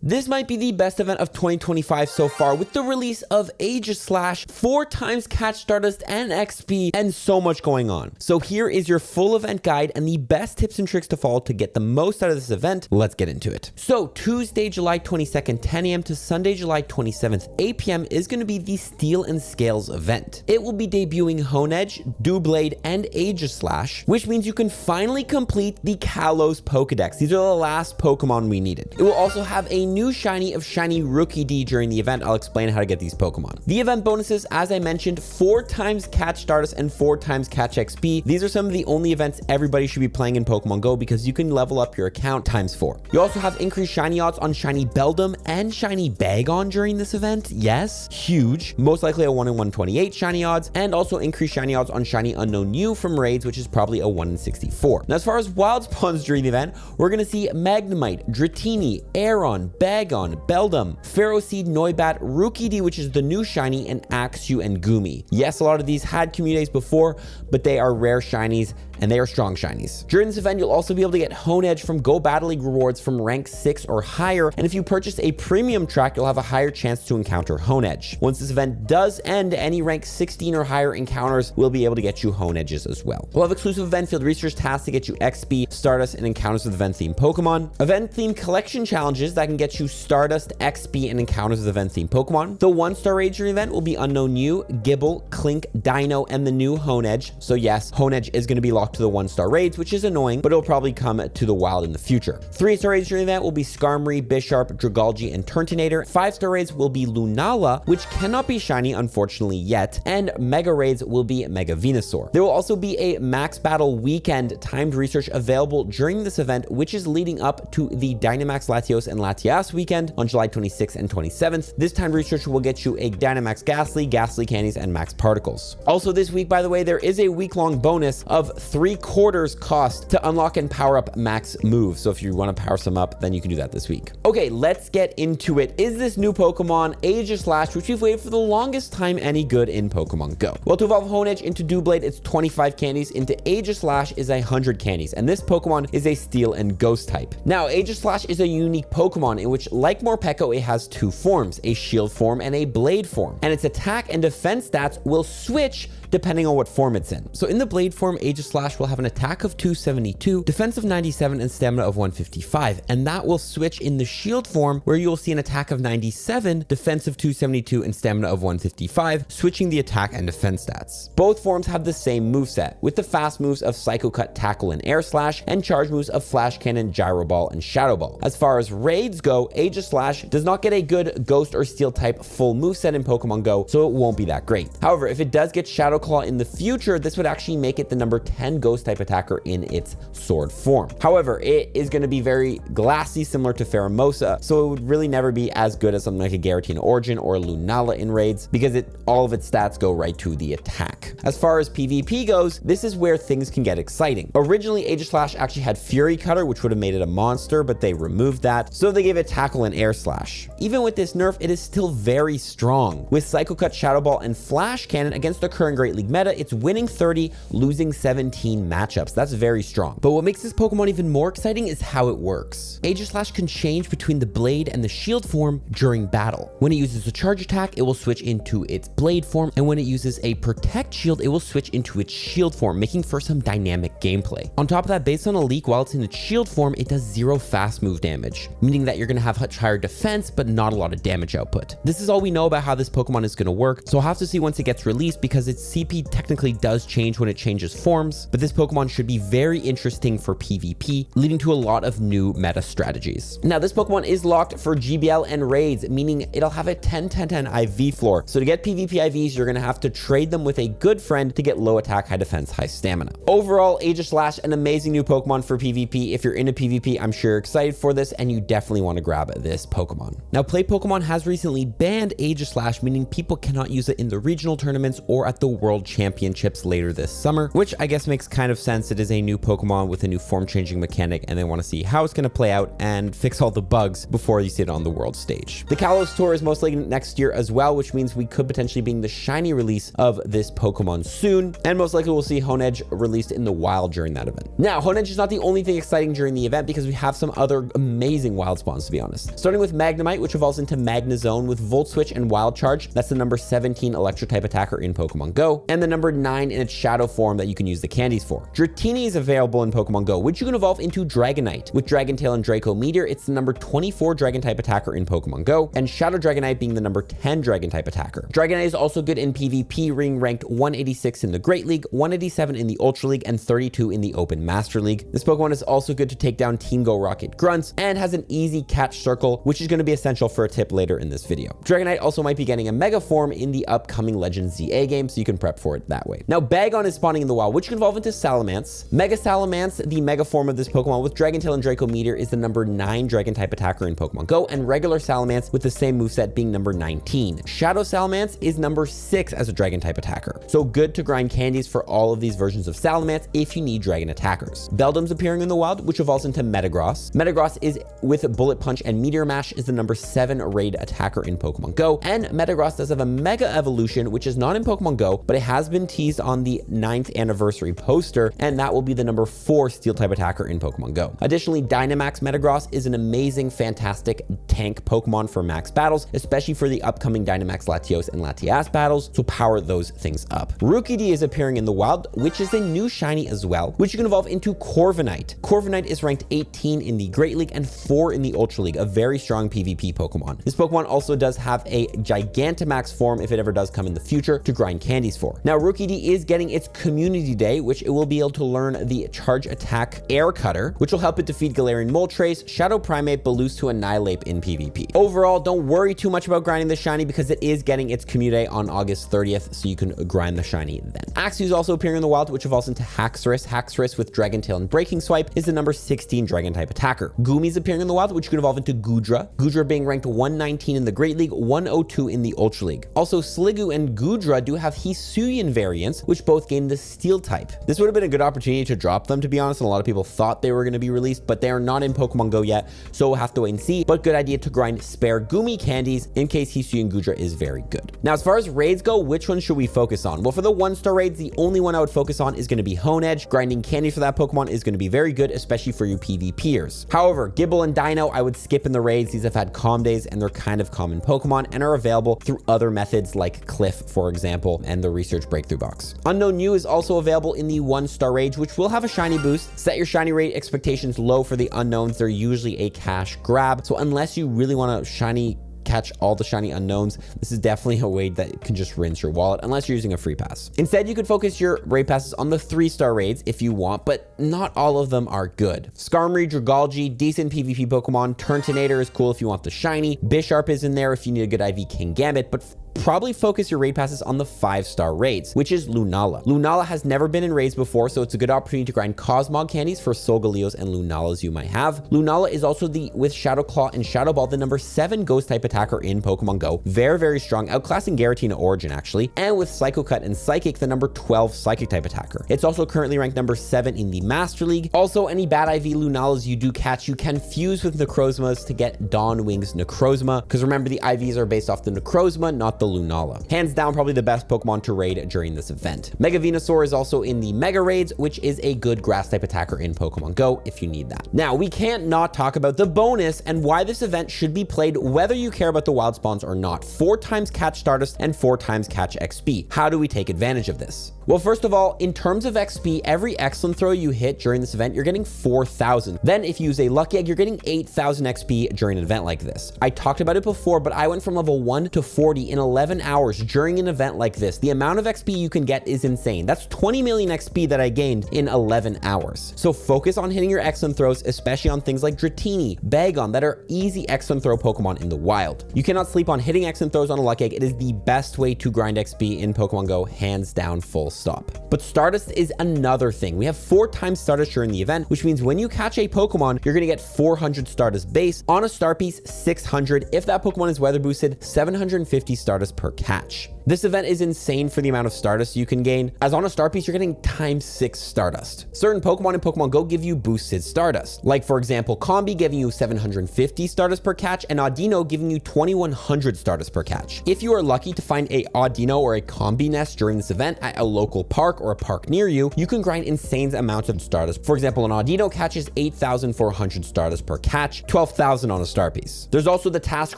This might be the best event of 2025 so far, with the release of Aegislash, 4x Catch Stardust and XP, and so much going on. So here is your full event guide and the best tips and tricks to follow to get the most out of this event. Let's get into it. So Tuesday, July 22nd, 10 a.m. to Sunday, July 27th, 8 p.m. is going to be the Steel and Scales event. It will be debuting Honedge, Doublade, and Aegislash, which means you can finally complete the Kalos Pokedex. These are the last Pokemon we needed. It will also have a new shiny of Shiny Rookie D during the event. I'll explain how to get these Pokemon. The event bonuses, as I mentioned, 4x Catch Stardust and 4x Catch XP. These are some of the only events everybody should be playing in Pokemon Go because you can level up your account times 4. You also have increased shiny odds on Shiny Beldum and Shiny Bagon during this event. Yes, huge. Most likely a 1 in 128 shiny odds, and also increased shiny odds on Shiny Unknown U from raids, which is probably a 1 in 64. Now, as far as wild spawns during the event, we're going to see Magnemite, Dratini, Aeron, Bagon, Beldum, Ferroseed, Noibat, Rookie D, which is the new shiny, and Axew and Goomy. Yes, a lot of these had community days before, but they are rare shinies and they are strong shinies. During this event, you'll also be able to get Honedge from Go Battle League rewards from rank 6 or higher, and if you purchase a premium track, you'll have a higher chance to encounter Honedge. Once this event does end, any rank 16 or higher encounters will be able to get you Honedges as well. We'll have exclusive event field research tasks to get you XP, Stardust, and encounters with event-themed Pokemon. Event-themed collection challenges that can get you Stardust, XP, and encounters with event-themed Pokemon. The 1-star raid during the event will be Unknown U, Gibble, Clink, Dino, and the new Honedge. So yes, Honedge is going to be locked to the 1-star raids, which is annoying, but it'll probably come to the wild in the future. 3-star raids during the event will be Skarmory, Bisharp, Dragalge, and Turtonator. 5-star raids will be Lunala, which cannot be shiny, unfortunately, yet, and Mega raids will be Mega Venusaur. There will also be a Max Battle Weekend timed research available during this event, which is leading up to the Dynamax Latios and Latias weekend on July 26th and 27th. This timed research will get you a Dynamax Ghastly candies, and Max Particles. Also this week, by the way, there is a week-long bonus of 3/4 cost to unlock and power up max moves. So if you want to power some up, then you can do that this week. Okay, let's get into it. Is this new Pokemon, Aegislash, which we've waited for the longest time, any good in Pokemon Go? Well, to evolve Honedge into Doublade, it's 25 candies. Into Aegislash is 100 candies. And this Pokemon is a Steel and Ghost type. Now, Aegislash is a unique Pokemon in which, like Morpeko, it has 2 forms, a Shield form and a Blade form. And its attack and defense stats will switch depending on what form it's in. So in the Blade form, Aegislash will have an attack of 272, defense of 97, and stamina of 155. And that will switch in the Shield form, where you'll see an attack of 97, defense of 272, and stamina of 155, switching the attack and defense stats. Both forms have the same moveset, with the fast moves of Psycho Cut, Tackle, and Air Slash, and charge moves of Flash Cannon, Gyro Ball, and Shadow Ball. As far as raids go, Aegislash does not get a good Ghost or Steel type full moveset in Pokemon Go, so it won't be that great. However, if it does get Shadow Claw in the future, this would actually make it the number 10 Ghost type attacker in its sword form. However, it is going to be very glassy, similar to Pheromosa, so it would really never be as good as something like a Giratina Origin or Lunala in raids, because all of its stats go right to the attack. As far as PvP goes, this is where things can get exciting. Originally, Aegislash actually had Fury Cutter, which would have made it a monster, but they removed that, so they gave it Tackle and Air Slash. Even with this nerf, it is still very strong. With Psycho Cut, Shadow Ball, and Flash Cannon against the current Great League meta, it's winning 30, losing 17 matchups. That's very strong. But what makes this Pokemon even more exciting is how it works. Aegislash can change between the Blade and the Shield form during battle. When it uses a charge attack, it will switch into its Blade form, and when it uses a Protect Shield, it will switch into its Shield form, making for some dynamic gameplay. On top of that, based on a leak, while it's in its Shield form, it does 0 fast move damage, meaning that you're going to have much higher defense, but not a lot of damage output. This is all we know about how this Pokemon is going to work, so I'll have to see once it gets released, because its CP technically does change when it changes forms, but this Pokemon should be very interesting for PvP, leading to a lot of new meta strategies. Now, this Pokemon is locked for GBL and raids, meaning it'll have a 10-10-10 IV floor. So to get PvP IVs, you're going to have to trade them with a good friend to get low attack, high defense, high stamina. Overall, Aegislash, an amazing new Pokemon for PvP. If you're into PvP, I'm sure you're excited for this, and you definitely want to grab this Pokemon. Now, Play Pokemon has recently banned Aegislash, meaning people cannot use it in the regional tournaments or at the World Championships later this summer, which I guess makes makes kind of sense. It is a new Pokemon with a new form-changing mechanic, and they want to see how it's going to play out and fix all the bugs before you see it on the world stage. The Kalos Tour is most likely next year as well, which means we could potentially be in the shiny release of this Pokemon soon, and most likely we'll see Honedge released in the wild during that event. Now, Honedge is not the only thing exciting during the event because we have some other amazing wild spawns, to be honest. Starting with Magnemite, which evolves into Magnezone with Volt Switch and Wild Charge. That's the number 17 electric type attacker in Pokemon Go, and the number 9 in its shadow form that you can use the candies for. Dratini is available in Pokemon Go, which you can evolve into Dragonite. With Dragon Tail and Draco Meteor, it's the number 24 Dragon type attacker in Pokemon Go, and Shadow Dragonite being the number 10 Dragon type attacker. Dragonite is also good in PvP, being ranked 186 in the Great League, 187 in the Ultra League, and 32 in the Open Master League. This Pokemon is also good to take down Team Go Rocket Grunts and has an easy catch circle, which is going to be essential for a tip later in this video. Dragonite also might be getting a Mega Form in the upcoming Legends ZA game, so you can prep for it that way. Now, Bagon is spawning in the wild, which can evolve into Salamence. Mega Salamence, the Mega Form of this Pokemon with Dragon Tail and Draco Meteor, is the number 9 Dragon type attacker in Pokemon Go, and regular Salamence with the same moveset being number 19. Shadow Salamence is number 6 as a Dragon type attacker, so good to grind candies for all of these versions of Salamence if you need Dragon attackers. Beldum's appearing in the wild, which evolves into Metagross. Metagross is with Bullet Punch and Meteor Mash, is the number 7 raid attacker in Pokemon Go, and Metagross does have a Mega Evolution, which is not in Pokemon Go, but it has been teased on the 9th anniversary poster, and that will be the number 4 Steel type attacker in Pokemon Go. Additionally, Dynamax Metagross is an amazing, fantastic tank Pokemon for max battles, especially for the upcoming Dynamax Latios and Latias battles, so power those things up. Rookidee is appearing in the wild, which is a new shiny as well, which you can evolve into Corviknight. Corviknight is ranked 18 in the Great League and 4 in the Ultra League, a very strong PvP Pokemon. This Pokemon also does have a Gigantamax form if it ever does come in the future to grind candies for. Now, Rookidee is getting its Community Day, which it will be able to learn the Charge Attack Air Cutter, which will help it defeat Galarian Moltres, Shadow Primate, Balloos, and Annihilape in PvP. Overall, don't worry too much about grinding the shiny because it is getting its Community Day on August 30th, so you can grind the shiny then. Axew is also appearing in the wild, which evolves into Haxorus. Haxorus with Dragon Tail and Breaking Swipe is the number 16 Dragon type attacker. Goomy is appearing in the wild, which you can evolve into Goodra. Goodra being ranked 119 in the Great League, 102 in the Ultra League. Also, Sliggoo and Goodra do have Hisuian variants, which both gain the Steel type. This would have been a good opportunity to drop them, to be honest, and a lot of people thought they were going to be released, but they are not in Pokemon Go yet, so we'll have to wait and see. But good idea to grind spare Goomy candies in case Hisuian Goodra is very good. Now, as far as raids go, which one should we focus on? Well, for the 1-star raids, the only one I would focus on is going to be Honedge. Grinding candy for that Pokemon is going to be very good, especially for you PvPers. However, Gible and Dino, I would skip in the raids. These have had calm days and they're kind of common Pokemon and are available through other methods like Cliff, for example, and the Research Breakthrough Box. Unknown Mew is also available in the 1-star raids, which will have a shiny boost. Set your shiny rate expectations low for the unknowns. They're usually a cash grab. So unless you really want to catch all the shiny unknowns, this is definitely a way that can just rinse your wallet unless you're using a free pass. Instead, you could focus your raid passes on the 3-star raids if you want, but not all of them are good. Skarmory, Dragalge, decent PvP Pokemon. Turtonator is cool if you want the shiny. Bisharp is in there if you need a good IV King Gambit, but probably focus your raid passes on the 5-star raids, which is Lunala. Lunala has never been in raids before, so it's a good opportunity to grind Cosmog candies for Solgaleos and Lunalas you might have. Lunala is also with Shadow Claw and Shadow Ball, the number 7 ghost type attacker in Pokemon Go. Very, very strong, outclassing Giratina Origin actually, and with Psycho Cut and Psychic, the number 12 Psychic type attacker. It's also currently ranked number 7 in the Master League. Also, any bad IV Lunalas you do catch, you can fuse with Necrozmas to get Dawn Wings Necrozma, because remember, the IVs are based off the Necrozma, not the Lunala. Hands down, probably the best Pokemon to raid during this event. Mega Venusaur is also in the Mega Raids, which is a good grass type attacker in Pokemon Go if you need that. Now, we can't not talk about the bonus and why this event should be played whether you care about the wild spawns or not. 4 times catch Stardust and 4 times catch XP. How do we take advantage of this? Well, first of all, in terms of XP, every excellent throw you hit during this event, you're getting 4,000. Then if you use a lucky egg, you're getting 8,000 XP during an event like this. I talked about it before, but I went from level 1 to 40 in 11 hours during an event like this. The amount of XP you can get is insane. That's 20 million XP that I gained in 11 hours. So focus on hitting your excellent throws, especially on things like Dratini, Bagon, that are easy excellent throw Pokemon in the wild. You cannot sleep on hitting excellent throws on a lucky egg. It is the best way to grind XP in Pokemon Go, hands down, full stop. But Stardust is another thing. We have 4 times Stardust during the event, which means when you catch a Pokemon, you're going to get 400 Stardust base. On a star piece, 600. If that Pokemon is weather boosted, 750 Stardust per catch. This event is insane for the amount of Stardust you can gain, as on a star piece, you're getting ×6 Stardust. Certain Pokemon in Pokemon GO give you boosted Stardust. Like for example, Combi giving you 750 Stardust per catch and Audino giving you 2100 Stardust per catch. If you are lucky to find a Audino or a Combi nest during this event at a local park or a park near you, you can grind insane amounts of Stardust. For example, an Audino catches 8,400 Stardust per catch, 12,000 on a star piece. There's also the task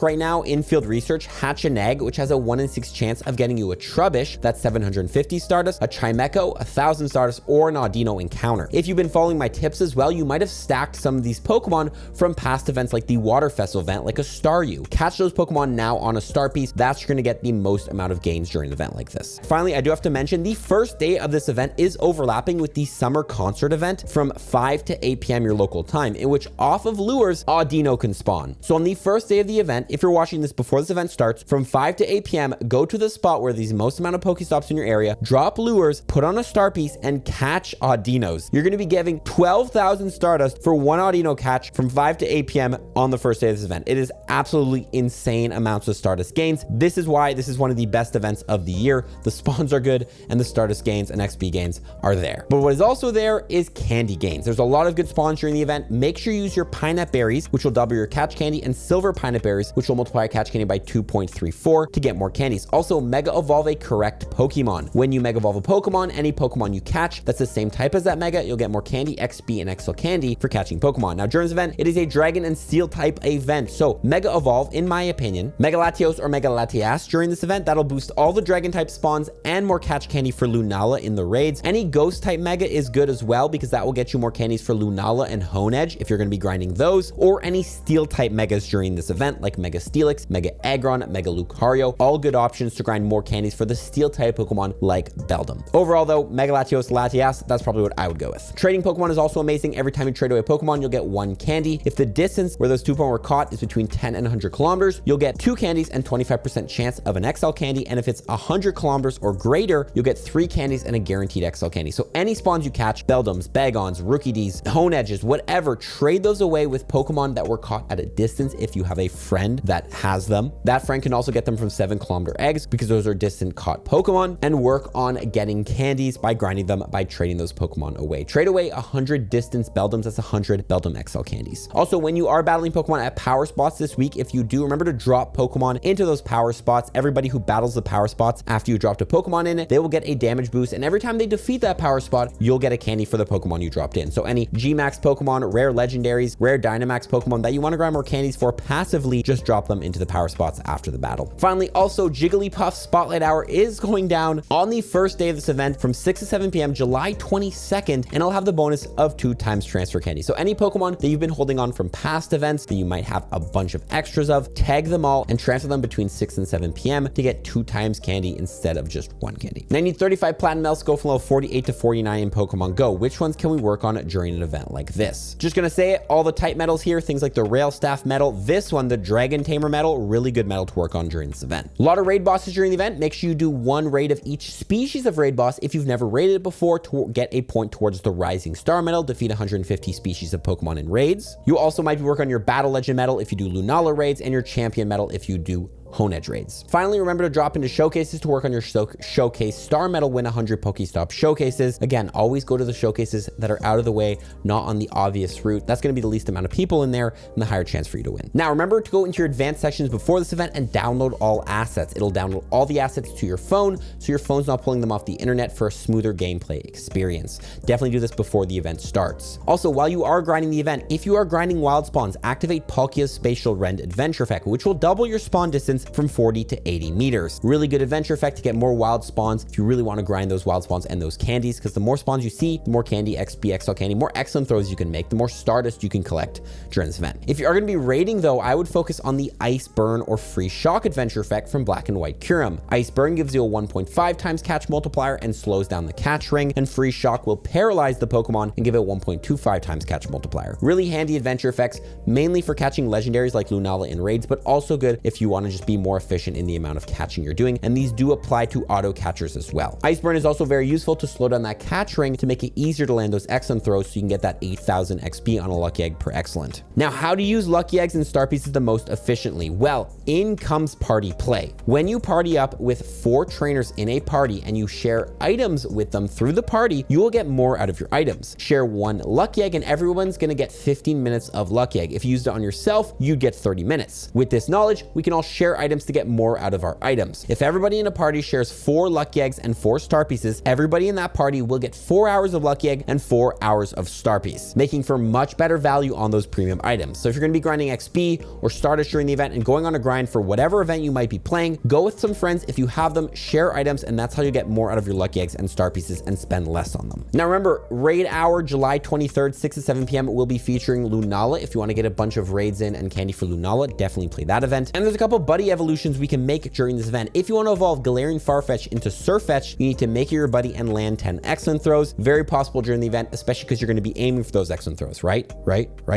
right now in field research, hatch an egg, which has a 1 in 6 chance of getting you a Trubbish, that's 750 Stardust, a Chimecho, 1,000 Stardust, or an Audino encounter. If you've been following my tips as well, you might have stacked some of these Pokemon from past events like the Water Festival event, like a Staryu. Catch those Pokemon now on a star piece. That's you're going to get the most amount of gains during an event like this. Finally, I do have to mention the first day of this event is overlapping with the summer concert event from 5 to 8 p.m. your local time, in which off of lures, Audino can spawn. So on the first day of the event, if you're watching this before this event starts, from 5 to 8 p.m., go to the spot where these most amount of Pokestops in your area, drop lures, put on a star piece, and catch Audinos. You're going to be giving 12,000 Stardust for one Audino catch from 5 to 8 p.m. on the first day of this event. It is absolutely insane amounts of Stardust gains. This is why this is one of the best events of the year. The spawns are good and the Stardust gains and XP gains are there. But what is also there is candy gains. There's a lot of good spawns during the event. Make sure you use your Pineapple Berries, which will double your catch candy, and Silver Pineapple Berries, which will multiply your catch candy by 2.34 to get more candies. Also, Mega Evolve a correct Pokemon. When you Mega Evolve a Pokemon, any Pokemon you catch that's the same type as that Mega, you'll get more candy, XP, and XL candy for catching Pokemon. Now, during this event, it is a Dragon and Steel type event. So, Mega Evolve, in my opinion, Mega Latios or Mega Latias during this event, that'll boost all the Dragon type spawns and more catch candy for Lunala in the raids. Any Ghost type Mega is good as well, because that will get you more candies for Lunala and Honedge if you're going to be grinding those, or any Steel type Megas during this event, like Mega Steelix, Mega Aggron, Mega Lucario, all good options to grind more candies for the Steel type Pokemon like Beldum. Overall though, Mega Latios, Latias, that's probably what I would go with. Trading Pokemon is also amazing. Every time you trade away a Pokemon, you'll get 1 candy. If the distance where those 2 Pokemon were caught is between 10 and 100 kilometers, you'll get 2 candies and 25% chance of an XL candy. And if it's 100 kilometers or greater, you'll get 3 candies and a guaranteed XL candy. So any spawns you catch, Beldums, Bagons, Rookie Ds, Honedges, whatever, trade those away with Pokemon that were caught at a distance if you have a friend that has them. That friend can also get them from 7-kilometer eggs, because those are distant caught Pokemon, and work on getting candies by grinding them by trading those Pokemon away. Trade away 100 distance Beldums, that's 100 Beldum XL candies. Also, when you are battling Pokemon at power spots this week, if you do, remember to drop Pokemon into those power spots. Everybody who battles the power spots after you dropped a Pokemon in it, they will get a damage boost, and every time they defeat that power spot, you'll get a candy for the Pokemon you dropped in. So any G-Max Pokemon, rare legendaries, rare Dynamax Pokemon that you want to grind more candies for passively, just drop them into the power spots after the battle. Finally, also Jigglypuff Spotlight Hour is going down on the first day of this event from 6 to 7 p.m. July 22nd, and it'll have the bonus of 2 times transfer candy. So any Pokemon that you've been holding on from past events that you might have a bunch of extras of, tag them all and transfer them between 6 and 7 p.m. to get 2 times candy instead of just 1 candy. Now you need 35 Platinum Medals, go from level 48 to 49 in Pokemon GO. Which ones can we work on during an event like this? Just gonna say it, all the type medals here, things like the Rail Staff medal, this one, the Dragon Tamer medal, really good medal to work on during this event. A lot of raid bosses during the event. Make sure you do 1 raid of each species of raid boss if you've never raided it before, to get a point towards the Rising Star medal. Defeat 150 species of Pokemon in raids. You also might be working on your Battle Legend medal if you do Lunala raids, and your Champion medal if you do Honedge raids. Finally, remember to drop into showcases to work on your showcase star medal, win 100 Pokestop showcases. Again, always go to the showcases that are out of the way, not on the obvious route. That's going to be the least amount of people in there and the higher chance for you to win. Now, remember to go into your advanced sections before this event and download all assets. It'll download all the assets to your phone, so your phone's not pulling them off the internet for a smoother gameplay experience. Definitely do this before the event starts. Also, while you are grinding the event, if you are grinding wild spawns, activate Palkia's Spatial Rend Adventure Effect, which will double your spawn distance from 40 to 80 meters. Really good adventure effect to get more wild spawns if you really want to grind those wild spawns and those candies, because the more spawns you see, the more candy, XP, XL candy, more excellent throws you can make, the more Stardust you can collect during this event. If you are going to be raiding though, I would focus on the Ice Burn or Free Shock adventure effect from Black and White Kyurem. Ice Burn gives you a 1.5 times catch multiplier and slows down the catch ring, and Free Shock will paralyze the Pokemon and give it 1.25 times catch multiplier. Really handy adventure effects, mainly for catching legendaries like Lunala in raids, but also good if you want to just be be more efficient in the amount of catching you're doing, and these do apply to auto catchers as well. Ice Burn is also very useful to slow down that catch ring to make it easier to land those excellent throws so you can get that 8,000 XP on a lucky egg per excellent. Now, how to use lucky eggs and star pieces the most efficiently? Well, in comes party play. When you party up with 4 trainers in a party and you share items with them through the party, you will get more out of your items. Share 1 lucky egg and everyone's gonna get 15 minutes of lucky egg. If you used it on yourself, you'd get 30 minutes. With this knowledge, we can all share items to get more out of our items. If everybody in a party shares 4 lucky eggs and 4 star pieces, everybody in that party will get 4 hours of lucky egg and 4 hours of star piece, making for much better value on those premium items. So if you're gonna be grinding XP or Stardust during the event and going on a grind for whatever event you might be playing, go with some friends. If you have them, share items, and that's how you get more out of your lucky eggs and star pieces and spend less on them. Now remember, raid hour July 23rd, 6 to 7 p.m. will be featuring Lunala. If you want to get a bunch of raids in and candy for Lunala, definitely play that event. And there's a couple buddy evolutions we can make during this event. If you want to evolve Galarian Farfetch into Surfetch, you need to make it your buddy and land 10 excellent throws. Very possible during the event, especially because you're going to be aiming for those excellent throws, right?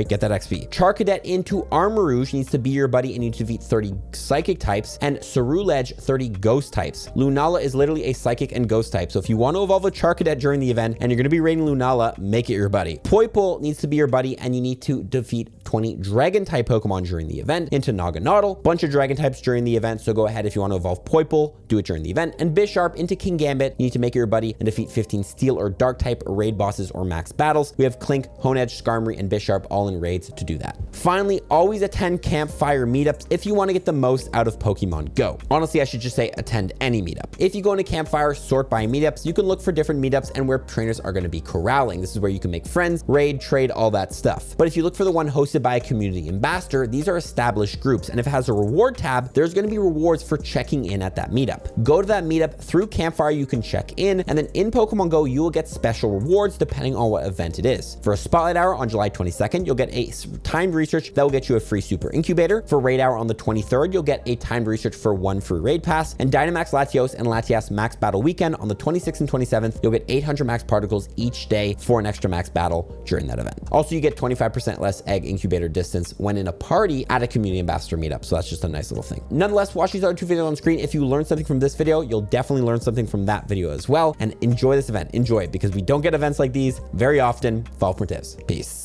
Get that XP. Charcadet into Armarouge needs to be your buddy and you need to defeat 30 psychic types, and Cerulege 30 ghost types. Lunala is literally a psychic and ghost type. So if you want to evolve a Charcadet during the event and you're going to be raiding Lunala, make it your buddy. Poipole needs to be your buddy and you need to defeat 20 dragon type Pokemon during the event into Naganadel. Bunch of dragon types during the event. So go ahead if you want to evolve Poipole, do it during the event. And Bisharp into King Gambit, you need to make it your buddy and defeat 15 steel or dark type raid bosses or max battles. We have Clink, Honedge, Skarmory, and Bisharp all in raids to do that. Finally, always attend campfire meetups if you want to get the most out of Pokemon Go. Honestly, I should just say attend any meetup. If you go into campfire, sort by meetups, you can look for different meetups and where trainers are going to be corralling. This is where you can make friends, raid, trade, all that stuff. But if you look for the one hosted by a community ambassador, these are established groups. And if it has a reward tab, there's going to be rewards for checking in at that meetup. Go to that meetup through campfire, you can check in, and then in Pokemon Go, you will get special rewards depending on what event it is. For a Spotlight Hour on July 22nd, you'll get a timed research that will get you a free Super Incubator. For Raid Hour on the 23rd, you'll get a timed research for 1 free Raid Pass. And Dynamax Latios and Latias Max Battle Weekend on the 26th and 27th, you'll get 800 max particles each day for an extra max battle during that event. Also, you get 25% less egg incubator distance when in a party at a community ambassador meetup. So that's just a nice little thing. Nonetheless, watch these other 2 videos on screen. If you learned something from this video, you'll definitely learn something from that video as well. And enjoy this event. Enjoy it because we don't get events like these very often. Follow for tips. Peace.